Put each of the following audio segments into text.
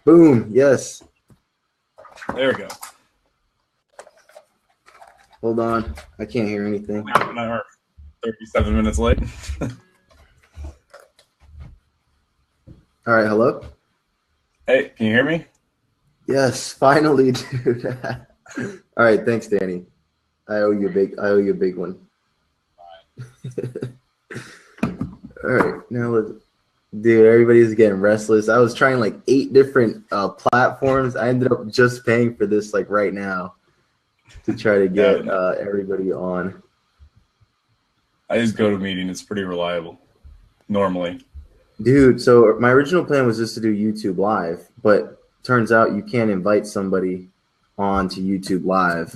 Boom. Yes. There we go. Hold on. I can't hear anything. An hour, 37 minutes late. All right. Hello. Hey, can you hear me? Yes. Finally, dude. All right. Thanks, Danny. I owe you a big one. All right. Now let's. Dude, everybody's getting restless. I was trying like 8 different platforms. I ended up just paying for this like right now to try to get everybody on. I just go to meeting. It's pretty reliable normally. Dude, so my original plan was just to do YouTube Live, but turns out you can't invite somebody on to YouTube Live.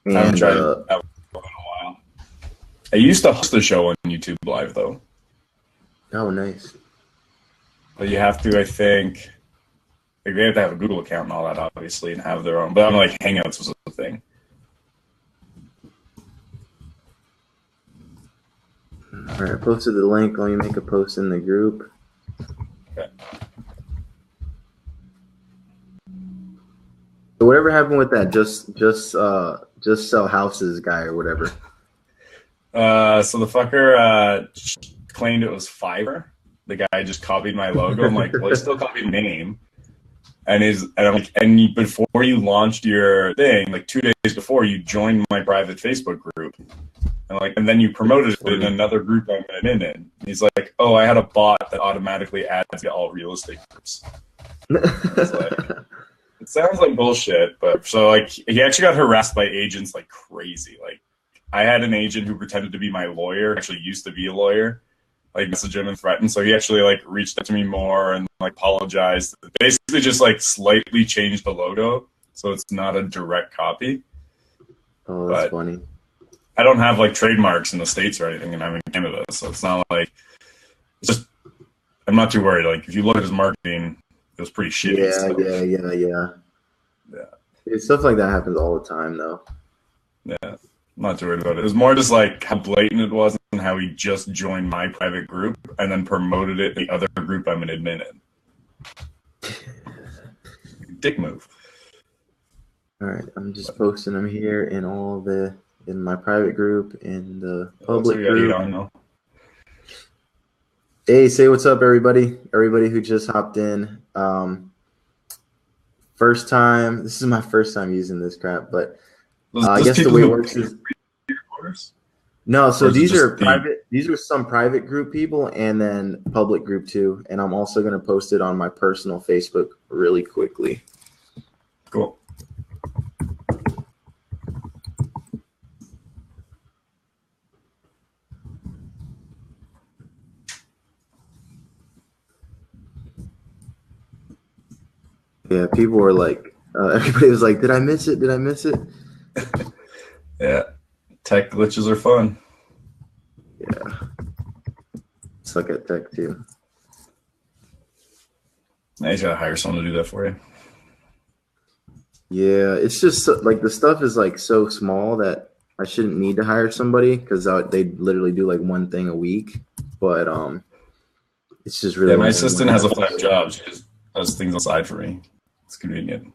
I haven't tried that for a while. I used to host the show on YouTube Live though. Oh, nice. But you have to, I think, like they have to have a Google account and all that, obviously, and have their own. But I'm like, Hangouts was a thing. All right, I posted the link. Let me make a post in the group. Okay. So whatever happened with that just sell houses guy or whatever? So the fucker claimed it was Fiverr. The guy just copied my logo. I'm like, well, he still copied the name. And I'm like, and before you launched your thing, like 2 days before, you joined my private Facebook group. And then you promoted it in another group I'm in. And he's like, oh, I had a bot that automatically adds to all real estate groups. It sounds like bullshit, but so like he actually got harassed by agents like crazy. Like I had an agent who pretended to be my lawyer, actually used to be a lawyer, like messaged him and threatened. So he actually like reached out to me more and like apologized. Basically just like slightly changed the logo so it's not a direct copy. Oh, that's funny. I don't have like trademarks in the States or anything, and I'm in Canada, so it's not like it's just I'm not too worried. Like if you look at his marketing, it was pretty shitty. Yeah. Stuff like that happens all the time, though. Yeah, I'm not too worried about it. It was more just like how blatant it was and how he just joined my private group and then promoted it in the other group I'm an admin in. Dick move. All right, I'm just posting them here in my private group, in the public group. Hey, say what's up, everybody. Everybody who just hopped in. First time. This is my first time using this crap, but I guess the way it works is no. So these are private. These are some private group people, and then public group too. And I'm also going to post it on my personal Facebook really quickly. Cool. Yeah, people were like, everybody was like, did I miss it? Did I miss it? Yeah, tech glitches are fun. Yeah. Suck at tech too. Now you gotta hire someone to do that for you. Yeah, it's just like the stuff is like so small that I shouldn't need to hire somebody because they literally do like one thing a week. But it's just really. Yeah, my assistant has a full-time job. She just does things on the side for me. It's convenient.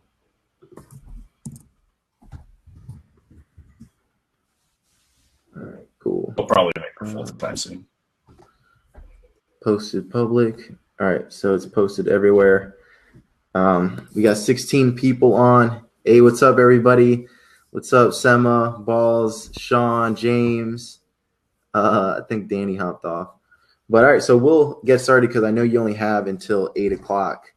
All right, cool. I'll probably make her full-time soon. Posted public. All right, so it's posted everywhere. We got 16 people on. Hey, what's up, everybody? What's up, Sema, Balls, Sean, James? I think Danny hopped off. But all right, so we'll get started because I know you only have until 8 o'clock.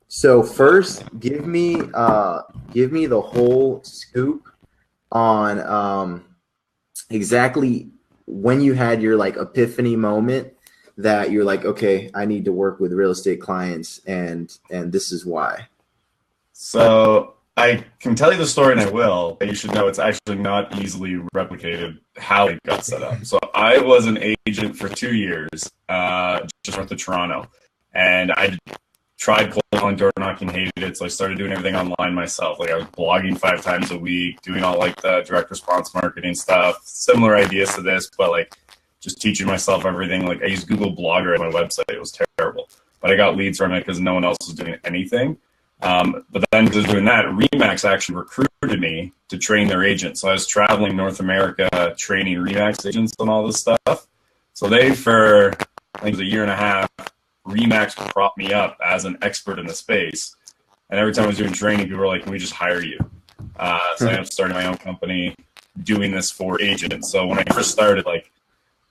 So first, give me the whole scoop on exactly when you had your like epiphany moment that you're like, okay, I need to work with real estate clients, and this is why. So I can tell you the story, and I will, but you should know it's actually not easily replicated how it got set up. So I was an agent for 2 years, just north of Toronto, and I tried cold calling, door knocking, hated it, so I started doing everything online myself. Like I was blogging 5 times a week, doing all like the direct response marketing stuff, similar ideas to this, but like just teaching myself everything. Like I used Google Blogger at my website. It was terrible. but I got leads from it because no one else was doing anything. But then just doing that, Remax actually recruited me to train their agents. So I was traveling North America training Remax agents on all this stuff. So they, for I think it was a year and a half, Remax propped me up as an expert in the space. And every time I was doing training, people were like, can we just hire you? So I ended up starting my own company doing this for agents. So when I first started, like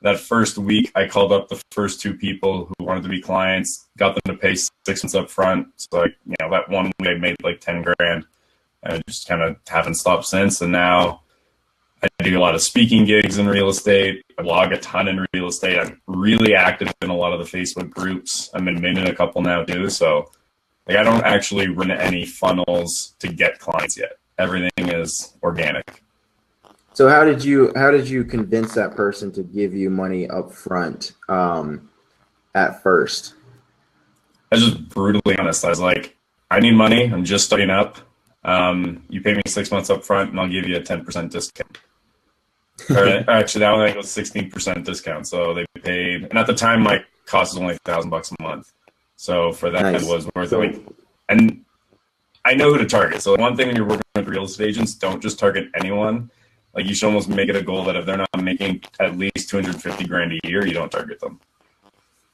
that first week, I called up the first 2 people who wanted to be clients, got them to pay 6 months up front. So like, you know, that one week I made like 10 grand, and I just kind of haven't stopped since. And now I do a lot of speaking gigs in real estate. I blog a ton in real estate. I'm really active in a lot of the Facebook groups. I'm in a couple now too. So like, I don't actually run any funnels to get clients yet. Everything is organic. So how did you convince that person to give you money up front at first? I was just brutally honest. I was like, I need money. I'm just starting up. You pay me 6 months up front and I'll give you a 10% discount. Or actually, that one I think was 16% discount. So they paid, and at the time my cost was only $1,000 a month. So for that, nice. It was worth it. Like, and I know who to target. So one thing when you're working with real estate agents, don't just target anyone. Like, you should almost make it a goal that if they're not making at least 250 grand a year, you don't target them.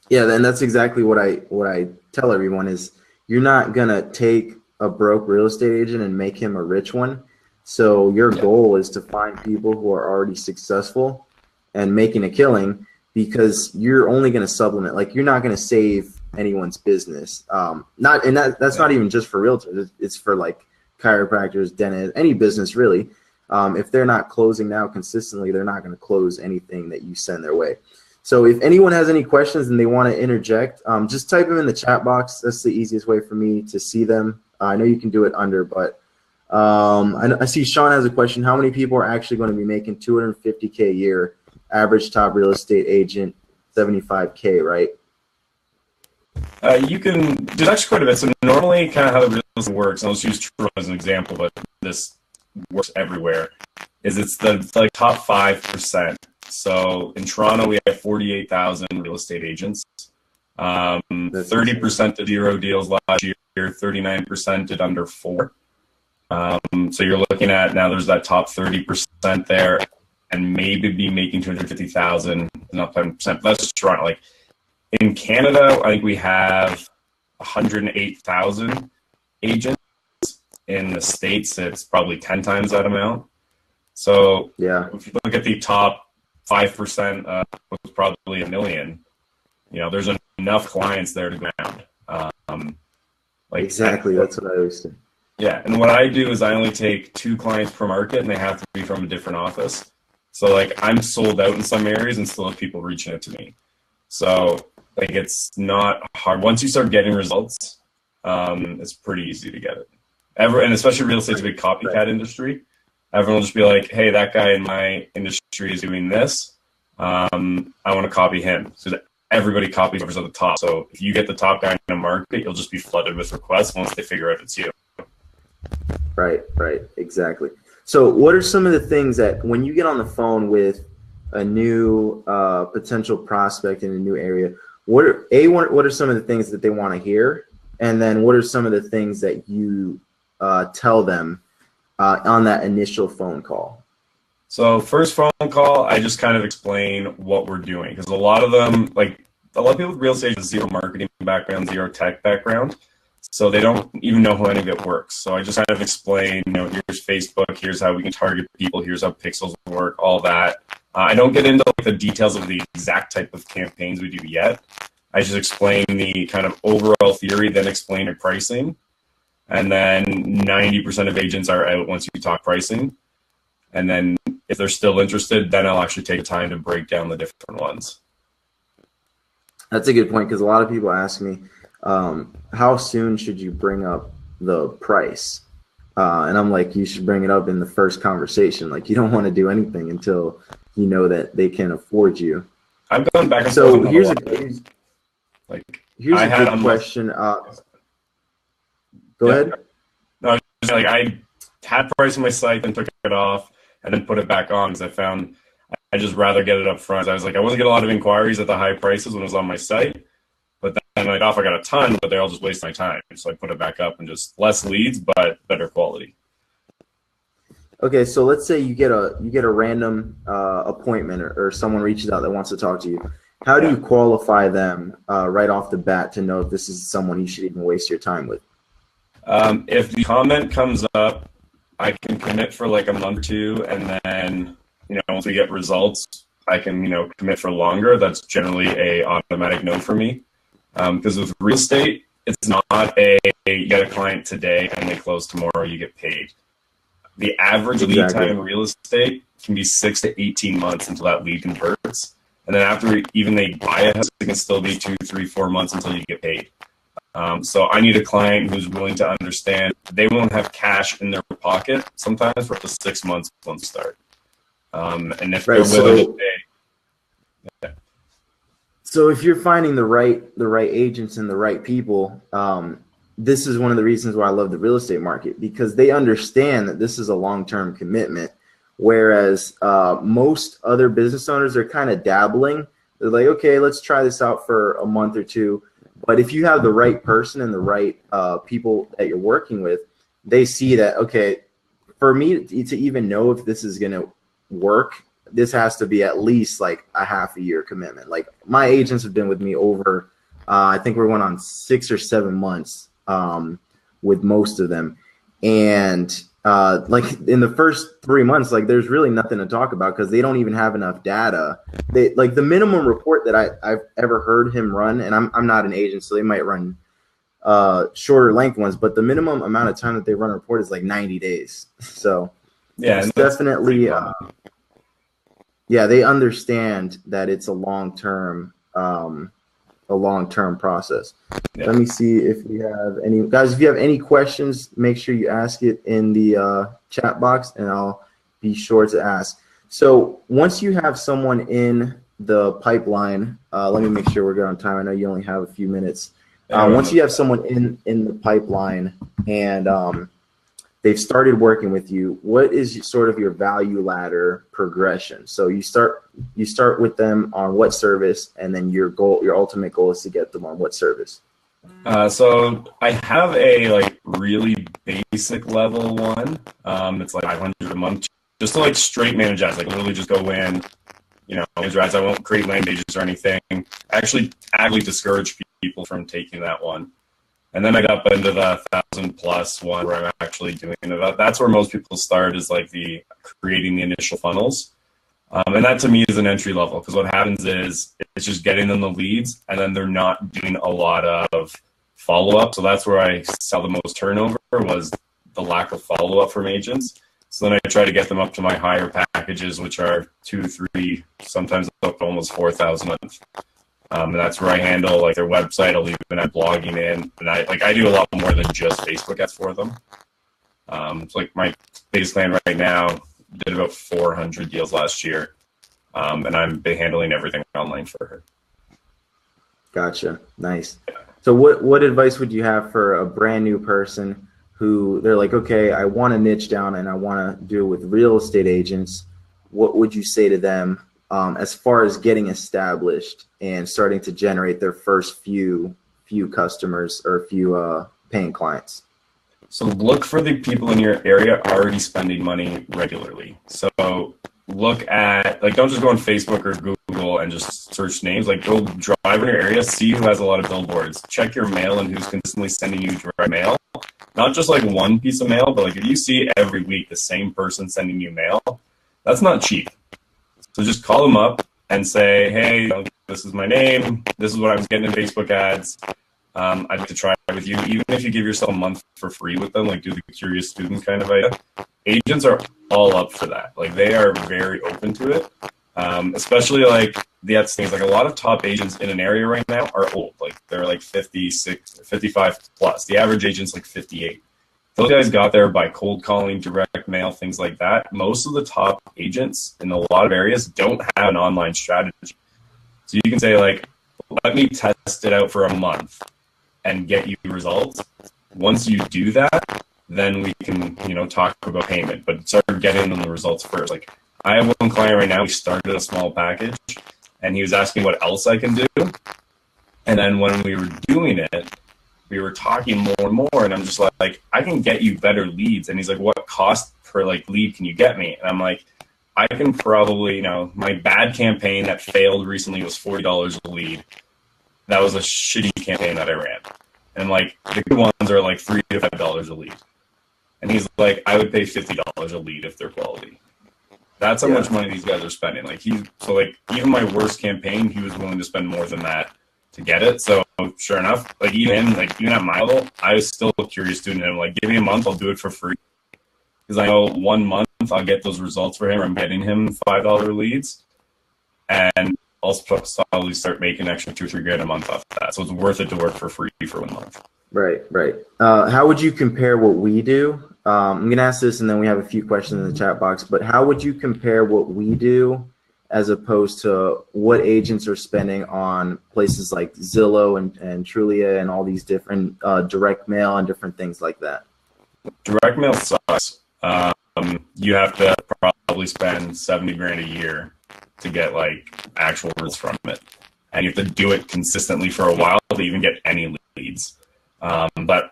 Yeah, and that's exactly what I tell everyone is you're not gonna take a broke real estate agent and make him a rich one. So your goal is to find people who are already successful and making a killing, because you're only going to supplement. Like, you're not going to save anyone's business. That's not even just for realtors. It's for like chiropractors, dentists, any business really. If they're not closing now consistently, they're not going to close anything that you send their way. So if anyone has any questions and they want to interject, just type them in the chat box. That's the easiest way for me to see them. I know you can do it under, but I see Sean has a question. How many people are actually going to be making $250K a year? Average top real estate agent, 75K, right? There's actually quite a bit. So normally kind of how the real estate works, and I'll just use Toronto as an example, but this works everywhere, is it's the like top 5%. So in Toronto, we have 48,000 real estate agents. 30% did 0 deals last year, 39% did under 4. So you're looking at, now there's that top 30% there, and maybe be making 250,000, not 10%. That's just Toronto. Like in Canada, I think we have 108,000 agents. In the States, it's probably 10 times that amount. So yeah, if you look at the top 5%, was probably 1 million. You know, there's enough clients there to go around. Like exactly, that's what I always say. Yeah, and what I do is I only take 2 clients per market, and they have to be from a different office. So like I'm sold out in some areas and still have people reaching out to me. So like it's not hard. Once you start getting results, it's pretty easy to get it. And especially real estate's a big copycat industry. Everyone will just be like, hey, that guy in my industry is doing this. I want to copy him. So everybody copies whoever's at the top. So if you get the top guy in a market, you'll just be flooded with requests once they figure out it's you. Right, exactly. So what are some of the things that when you get on the phone with a new potential prospect in a new area, what are some of the things that they want to hear? And then what are some of the things that you tell them on that initial phone call? So first phone call, I just kind of explain what we're doing, because a lot of them, like a lot of people with real estate have 0 marketing background, 0 tech background. So they don't even know how any of it works. So I just kind of explain, you know, here's Facebook, here's how we can target people, here's how pixels work, all that. I don't get into like the details of the exact type of campaigns we do yet. I just explain the kind of overall theory, then explain the pricing. And then 90% of agents are out once you talk pricing. And then if they're still interested, then I'll actually take the time to break down the different ones. That's a good point, because a lot of people ask me, how soon should you bring up the price? And I'm like, you should bring it up in the first conversation. Like, you don't want to do anything until you know that they can afford you. I've gone back and so forth. Here's a good question. Go ahead. No, like I had price on my site, then took it off, and then put it back on because I found I just rather get it up front. I was like, I wasn't getting a lot of inquiries at the high prices when it was on my site, but like, off, I got a ton, but they all just waste my time. So I put it back up and just less leads, but better quality. Okay, so let's say you get a random appointment, or someone reaches out that wants to talk to you. How do you qualify them right off the bat to know if this is someone you should even waste your time with? If the comment comes up, I can commit for like a month or two, and then, once we get results, I can, commit for longer. That's generally a automatic no for me. Because with real estate, it's not you get a client today and they close tomorrow, you get paid. The average lead time in real estate can be 6 to 18 months until that lead converts. And then after even they buy a house, it can still be 2, 3, 4 months until you get paid. So I need a client who's willing to understand they won't have cash in their pocket sometimes for up to 6 months once start. And if they're willing to pay. So if you're finding the right agents and the right people, this is one of the reasons why I love the real estate market, because they understand that this is a long-term commitment. Whereas most other business owners are kind of dabbling. They're like, okay, let's try this out for a month or two. But if you have the right person and the right people that you're working with, they see that, okay, for me to even know if this is going to work, this has to be at least like a half a year commitment. Like my agents have been with me over, I think we're going on 6 or 7 months with most of them. And like in the first 3 months, like there's really nothing to talk about because they don't even have enough data. They like the minimum report that I've ever heard him run, and I'm not an agent, so they might run shorter length ones, but the minimum amount of time that they run a report is like 90 days. So yeah, it's definitely yeah, they understand that it's a long-term process. Yeah. Let me see if we have any guys. If you have any questions, make sure you ask it in the chat box, and I'll be sure to ask. So once you have someone in the pipeline, let me make sure we're good on time. I know you only have a few minutes. Once you have someone in the pipeline and they've started working with you, what is sort of your value ladder progression? So you start with them on what service, and then your ultimate goal is to get them on what service? So I have a like really basic level one. It's like $500 a month, just to like straight manage ads. Like literally just go in, manage ads. I won't create land pages or anything. I actually actively discourage people from taking that one. And then I got up into the 1,000+ one where I'm actually doing it. That's where most people start, is like creating the initial funnels. And that to me is an entry level, because what happens is it's just getting them the leads, and then they're not doing a lot of follow-up. So that's where I saw the most turnover, was the lack of follow-up from agents. So then I try to get them up to my higher packages, which are 2, 3, sometimes up to almost 4,000 a month. And that's where I handle like their website. I'll even add blogging in, and I do a lot more than just Facebook ads for them. It's like my biggest client right now did about 400 deals last year, and I'm been handling everything online for her. Gotcha. Nice. So what advice would you have for a brand new person who they're like, okay, I want to niche down and I want to do it with real estate agents? What would you say to them as far as getting established and starting to generate their first few customers or a few paying clients? So look for the people in your area already spending money regularly. So look at, like, don't just go on Facebook or Google and just search names. Like, go drive in your area, see who has a lot of billboards. Check your mail and who's consistently sending you direct mail. Not just like one piece of mail, but like if you see every week the same person sending you mail, that's not cheap. So just call them up and say, hey, this is my name. This is what I was getting in Facebook ads. I'd like to try it with you. Even if you give yourself a month for free with them, like do the curious student kind of idea. Agents are all up for that. Like they are very open to it. Especially like that's things like a lot of top agents in an area right now are old. Like they're like 56, 55 plus. The average agent's like 58. Those guys got there by cold calling, direct mail, things like that. Most of the top agents in a lot of areas don't have an online strategy. So you can say like, let me test it out for a month and get you results. Once you do that, then we can, talk about payment, but start getting them the results first. Like I have one client right now, we started a small package and he was asking what else I can do. And then when we were doing it, we were talking more and more, and I'm just like, I can get you better leads. And he's like, what cost per like lead can you get me? And I'm like, I can probably, you know, my bad campaign that failed recently was $40 a lead. That was a shitty campaign that I ran. And like the good ones are like $3 to $5 a lead. And he's like, I would pay $50 a lead if they're quality. That's how much money these guys are spending. Like so like even my worst campaign, he was willing to spend more than that to get it. So sure enough, like even at my level, I was still a curious student. And I'm like, give me a month, I'll do it for free. Because I know 1 month I'll get those results for him. I'm getting him $5 leads, and I'll probably start making an extra $2 or $3 a month off of that. So it's worth it to work for free for 1 month. Right. How would you compare what we do? I'm going to ask this, and then we have a few questions in the chat box. But how would you compare what we do as opposed to what agents are spending on places like Zillow and Trulia and all these different direct mail and different things like that? Direct mail sucks. You have to probably spend $70,000 a year to get like actual results from it, and you have to do it consistently for a while to even get any leads. But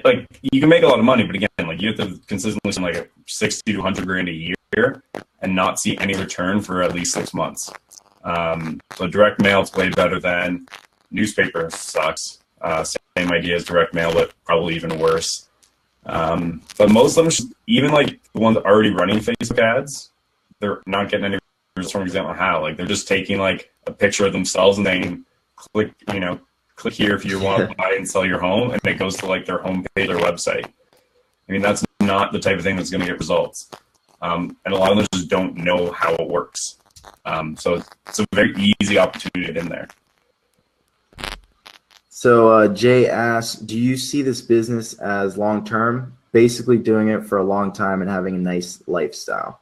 like you can make a lot of money, but again, like you have to consistently spend like $60,000 to $100,000 a year and not see any return for at least 6 months. So direct mail is way better than newspaper. Sucks. Same idea as direct mail, but probably even worse. But most of them, even like the ones already running Facebook ads, they're not getting any results. For example, how like they're just taking like a picture of themselves and then click here if you want to buy and sell your home, and it goes to like their homepage or website. I mean, that's not the type of thing that's going to get results. And a lot of them just don't know how it works. So it's a very easy opportunity to get in there. So Jay asks, do you see this business as long-term, basically doing it for a long time and having a nice lifestyle?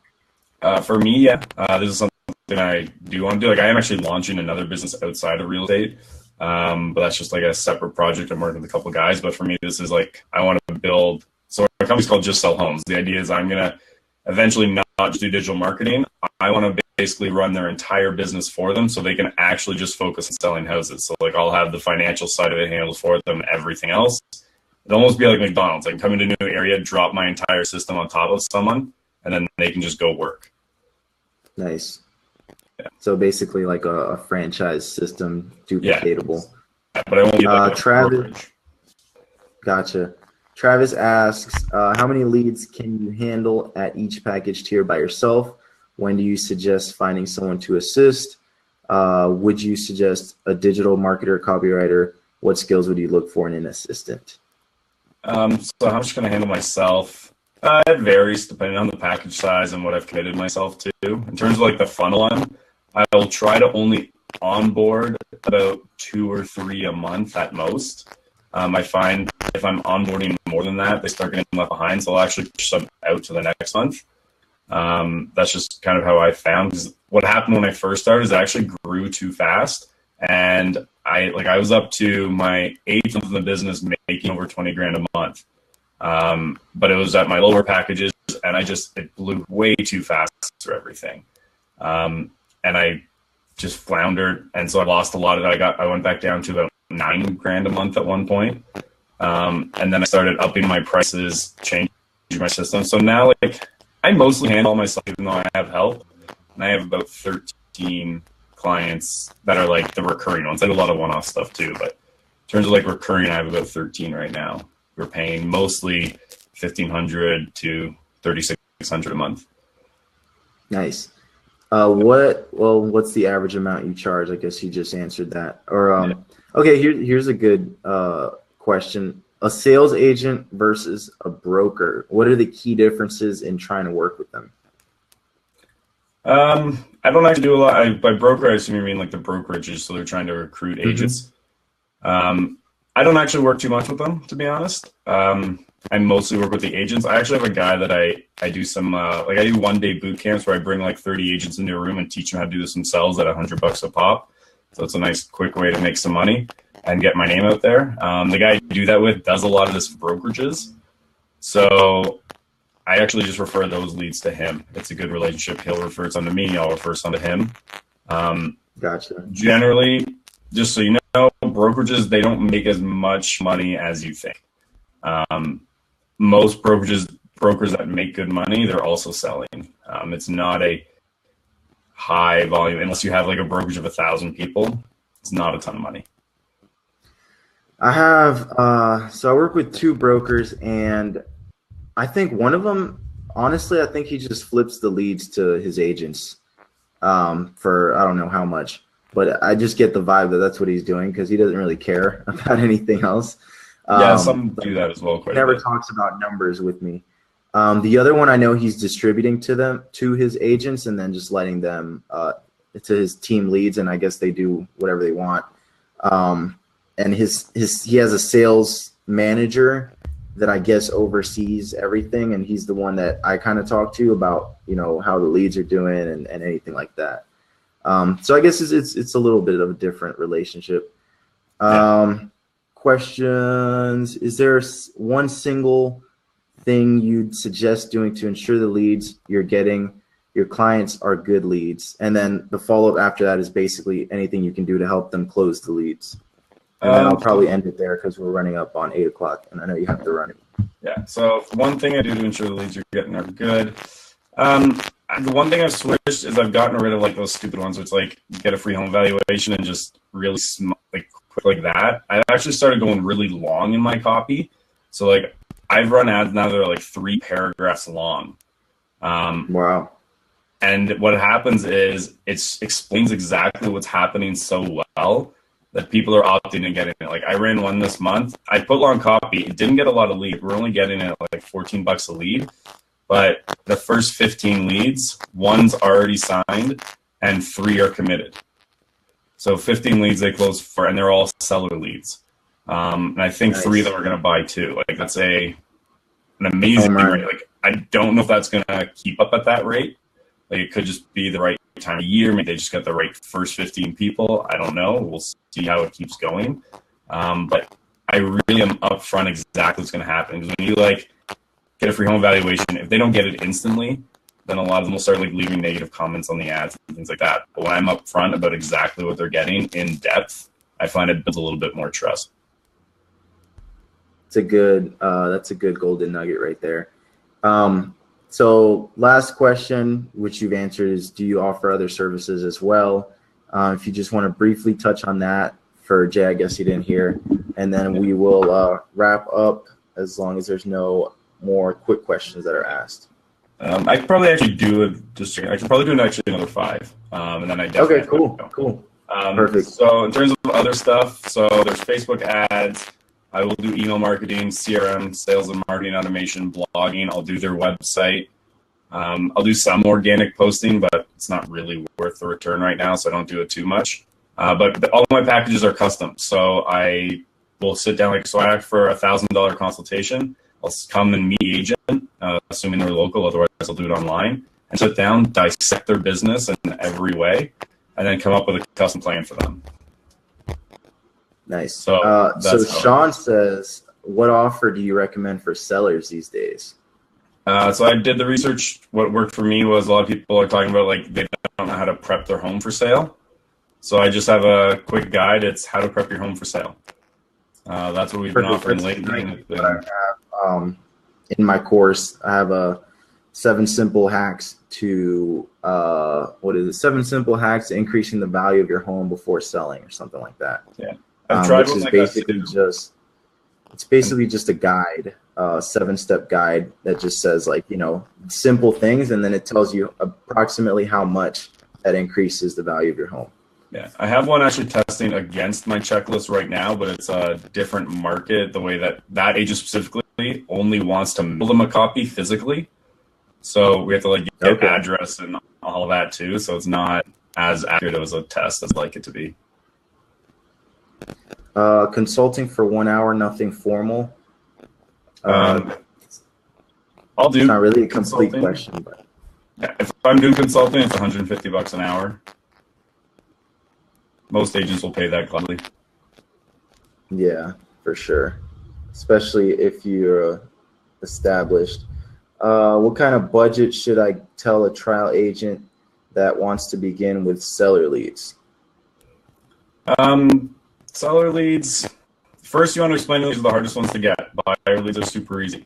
For me, yeah. This is something I do want to do. Like I am actually launching another business outside of real estate. But that's just like a separate project. I'm working with a couple of guys, but for me, this is like, I want to build, so our company's called Just Sell Homes. The idea is I'm going to eventually not just do digital marketing. I want to basically run their entire business for them so they can actually just focus on selling houses. So like I'll have the financial side of it handled for them, everything else. It'd almost be like McDonald's. I can come into a new area, drop my entire system on top of someone, and then they can just go work. Nice. Yeah. So basically like a franchise system, duplicatable. Yeah, but I won't be like Travis. Gotcha. Travis asks, how many leads can you handle at each package tier by yourself? When do you suggest finding someone to assist? Would you suggest a digital marketer, copywriter? What skills would you look for in an assistant? So how much can I handle myself? It varies depending on the package size and what I've committed myself to. In terms of like the funnel one, I'll try to only onboard about 2 or 3 a month at most. I find if I'm onboarding more than that, they start getting left behind. So I'll actually push them out to the next month. That's just kind of how I found. Because what happened when I first started is I actually grew too fast, and I was up to my 8th month in the business making over $20,000 a month. But it was at my lower packages, and it blew way too fast for everything. And I just floundered, and so I lost a lot of it. I went back down to about $9,000 a month at one point. And then I started upping my prices, changing my system. So now like I mostly handle myself, even though I have help. And I have about 13 clients that are like the recurring ones. I do a lot of one-off stuff too, but in terms of like recurring, I have about 13 right now. We're paying mostly $1,500 to $3,600 a month. Nice. What's the average amount you charge? I guess you just answered that. Or okay, here's a good question. A sales agent versus a broker. What are the key differences in trying to work with them? I don't actually do a lot. By broker, I assume you mean like the brokerages, so they're trying to recruit agents. I don't actually work too much with them, to be honest. I mostly work with the agents. I actually have a guy that I do some I do one-day boot camps where I bring like 30 agents into a room and teach them how to do this themselves at $100 a pop. So it's a nice, quick way to make some money and get my name out there. The guy I do that with does a lot of this for brokerages. So I actually just refer those leads to him. It's a good relationship. He'll refer some to me. I'll refer some to him. Gotcha. Generally, just so you know, brokerages, they don't make as much money as you think. Most brokers that make good money, they're also selling. It's not a high volume unless you have like a brokerage of 1,000 people. It's not a ton of money. I have so I work with 2 brokers, and I think one of them, honestly, I think he just flips the leads to his agents for I don't know how much, but I just get the vibe that that's what he's doing because he doesn't really care about anything else. Yeah, some do that as well. He never talks about numbers with me. The other one, I know he's distributing to his agents and then just letting them to his team leads, and I guess they do whatever they want. And he has a sales manager that I guess oversees everything, and he's the one that I kind of talk to about, you know, how the leads are doing and anything like that. So I guess it's a little bit of a different relationship. Questions. Is there one single thing you'd suggest doing to ensure the leads you're getting, your clients, are good leads? And then the follow-up after that is basically anything you can do to help them close the leads. And then I'll probably end it there because we're running up on 8 o'clock, and I know you have to run it. Yeah. So one thing I do to ensure the leads you're getting are good. The one thing I've switched is I've gotten rid of like those stupid ones, which like get a free home valuation and just really quick like that. I actually started going really long in my copy. So like I've run ads now that are like 3 paragraphs long. Wow. And what happens is it explains exactly what's happening so well that people are opting and getting it. Like I ran one this month. I put long copy. It didn't get a lot of leads. We're only getting it like $14 a lead. But the first 15 leads, 1's already signed and 3 are committed. So 15 leads they close for, and they're all seller leads. And I think 3 of them are going to buy too. Like that's an amazing rate. Like I don't know if that's going to keep up at that rate. Like it could just be the right time of year. Maybe they just got the right first 15 people. I don't know. We'll see how it keeps going. But I really am upfront exactly what's going to happen. Because when you like get a free home valuation, if they don't get it instantly, then a lot of them will start like leaving negative comments on the ads and things like that. But when I'm upfront about exactly what they're getting in depth, I find it builds a little bit more trust. It's a good that's a good golden nugget right there. So last question, which you've answered, is do you offer other services as well? If you just want to briefly touch on that for Jay, I guess you didn't hear, and then we will wrap up as long as there's no more quick questions that are asked. I could probably actually do it. I could probably do another 5, and then I definitely cool. Perfect. So in terms of other stuff, so there's Facebook ads. I will do email marketing, CRM, sales and marketing automation, blogging. I'll do their website. I'll do some organic posting, but it's not really worth the return right now, so I don't do it too much. But all of my packages are custom, so I will sit down. So I ask for $1,000 consultation. I'll come and meet the agent, assuming they're local. Otherwise, I'll do it online and sit down, dissect their business in every way, and then come up with a custom plan for them. Nice. So Sean says, what offer do you recommend for sellers these days? So I did the research. What worked for me was a lot of people are talking about like they don't know how to prep their home for sale. So I just have a quick guide. It's how to prep your home for sale. That's what we've been offering lately. In my course, I have 7 simple hacks to 7 simple hacks to increasing the value of your home before selling, or something like that. Yeah, I've tried which is like basically just a guide, 7-step guide that just says like, you know, simple things, and then it tells you approximately how much that increases the value of your home. Yeah, I have one actually testing against my checklist right now, but it's a different market. The way that agent specifically only wants to mail them a copy physically, so we have to like get address and all that too. So it's not as accurate as a test as I'd like it to be. Consulting for 1 hour, nothing formal. I'll do. It's not really a complete question, but yeah, if I'm doing consulting, it's $150 an hour. Most agents will pay that gladly. Yeah, for sure. Especially if you're established. What kind of budget should I tell a trial agent that wants to begin with seller leads? Seller leads. First, you want to explain these are the hardest ones to get. Buyer leads are super easy.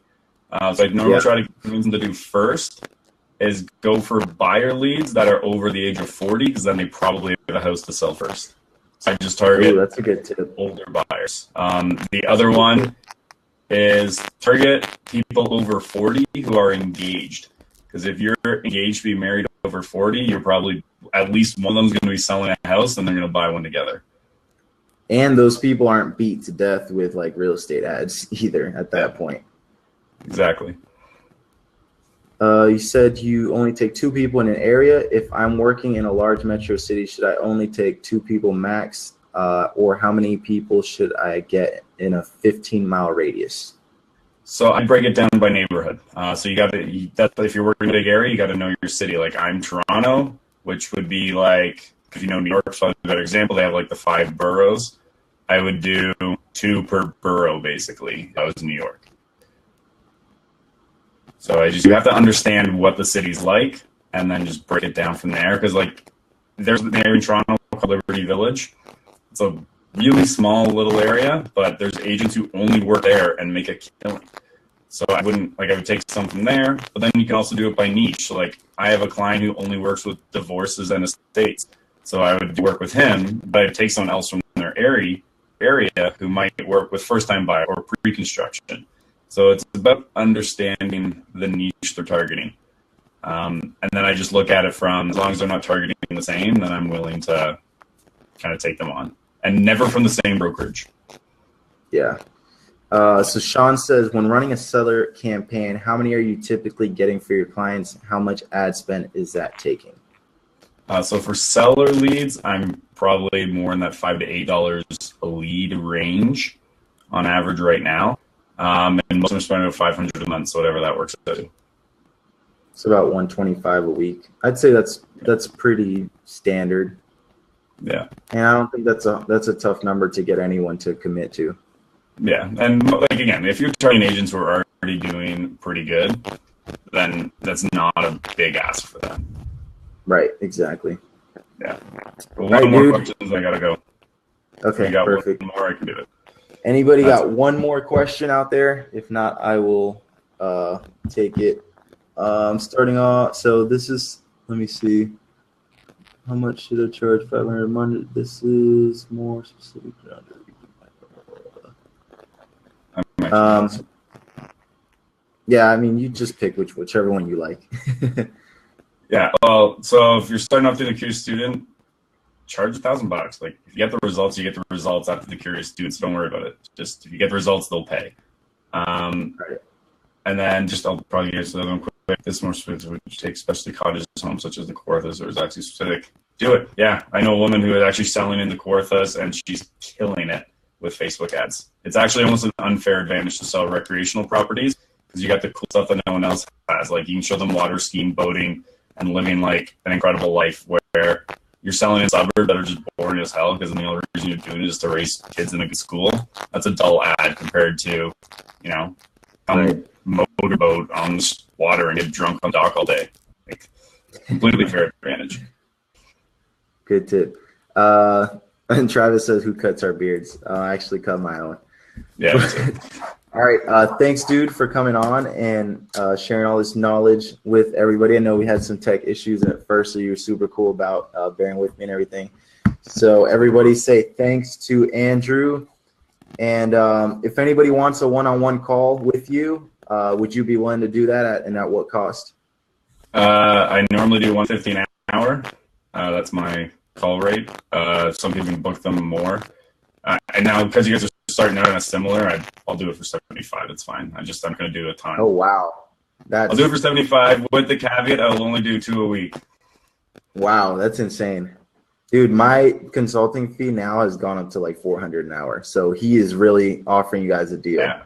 So I normally try to convince them to do first is go for buyer leads that are over the age of 40, because then they probably have a house to sell first. So I just target that's a good tip. Older buyers. The other one is target people over 40 who are engaged. Because if you're engaged to be married over 40, you're probably, at least one of them is going to be selling a house and they're going to buy one together. And those people aren't beat to death with like real estate ads either at that point. Exactly. You said you only take 2 people in an area. If I'm working in a large metro city, should I only take 2 people max? Or how many people should I get in a 15-mile radius? So I break it down by neighborhood. So you got to, if you're working in a big area, you got to know your city. Like I'm Toronto, which would be like, if you know New York, so a better example, they have like the 5 boroughs. I would do 2 per borough, basically. That was New York. So you have to understand what the city's like, and then just break it down from there. Because like, there's an area in Toronto called Liberty Village. It's a really small little area, but there's agents who only work there and make a killing. So I would take some from there, but then you can also do it by niche. So like I have a client who only works with divorces and estates. So I would work with him, but I'd take someone else from their area who might work with first-time buyer or pre-construction. So it's about understanding the niche they're targeting. And then I just look at it from, as long as they're not targeting the same, then I'm willing to kind of take them on. And never from the same brokerage. Yeah. So Sean says, when running a seller campaign, how many are you typically getting for your clients? How much ad spend is that taking? So for seller leads, I'm probably more in that $5 to $8 a lead range on average right now. And most of them are spending about $500 a month, so whatever that works out to. It's about $125 a week. I'd say that's pretty standard. Yeah. And I don't think that's a tough number to get anyone to commit to. Yeah. And like again, if you're targeting agents who are already doing pretty good, then that's not a big ask for them. Right, exactly. Yeah. Well, one more questions, I gotta go. Okay, if you got perfect. One more, I can do it. Anybody got one more question out there? If not, I will take it. Starting off, so this is, let me see. How much should I charge? 500 a month. This is more specific. Yeah, I mean, you just pick whichever one you like. Yeah, well, so if you're starting off doing a curious student, charge $1,000. Like if you get the results, you get the results after the curious student. So don't worry about it. Just if you get the results, they'll pay. Right. And then I'll probably get to another one quick. This more specific, which takes especially cottage homes such as the Kawarthas, or is actually specific. Do it. Yeah, I know a woman who is actually selling in the Kawarthas, and she's killing it with Facebook ads. It's actually almost an unfair advantage to sell recreational properties because you got the cool stuff that no one else has. Like you can show them water skiing, boating, and living like an incredible life where you're selling in suburbs that are just boring as hell because the only reason you're doing it is to raise kids in a good school. That's a dull ad compared to, motorboat on the water and get drunk on dock all day. Like, completely fair advantage. Good tip. And Travis says, who cuts our beards? I actually cut my own. Yeah. All right. Thanks, dude, for coming on and sharing all this knowledge with everybody. I know we had some tech issues at first, so you were super cool about bearing with me and everything. So everybody say thanks to Andrew. And if anybody wants a one-on-one call with you, would you be willing to do that and at what cost? I normally do $150 an hour. That's my call rate. Some people can book them more. And now because you guys are starting out on a similar, I'll do it for $75. It's fine. I'm going to do a ton. Oh, wow. I'll do it for $75 with the caveat I'll only do 2 a week. Wow, that's insane. Dude, my consulting fee now has gone up to like $400 an hour. So he is really offering you guys a deal. Yeah.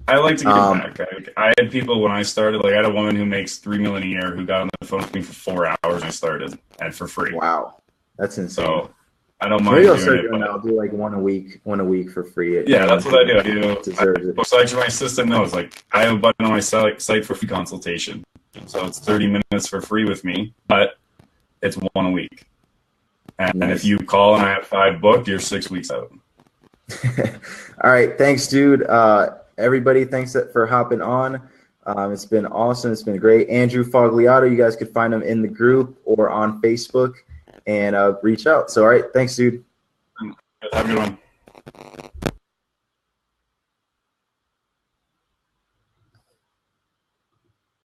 I like to get back. I had people when I started, like I had a woman who makes $3 million a year who got on the phone with me for 4 hours and I started and for free. Wow. That's insane. So I don't mind. Maybe I'll start doing that. I'll do like one a week for free. Yeah, that's what I do. So actually my assistant knows, like I have a button on my site for free consultation. So it's 30 minutes for free with me, but it's 1 a week. And if you call and I have 5 booked, you're 6 weeks out. All right, thanks, dude. Everybody, thanks for hopping on. It's been awesome. It's been great. Andrew Fogliato, you guys could find him in the group or on Facebook and reach out. So, all right, thanks, dude. Have a good one.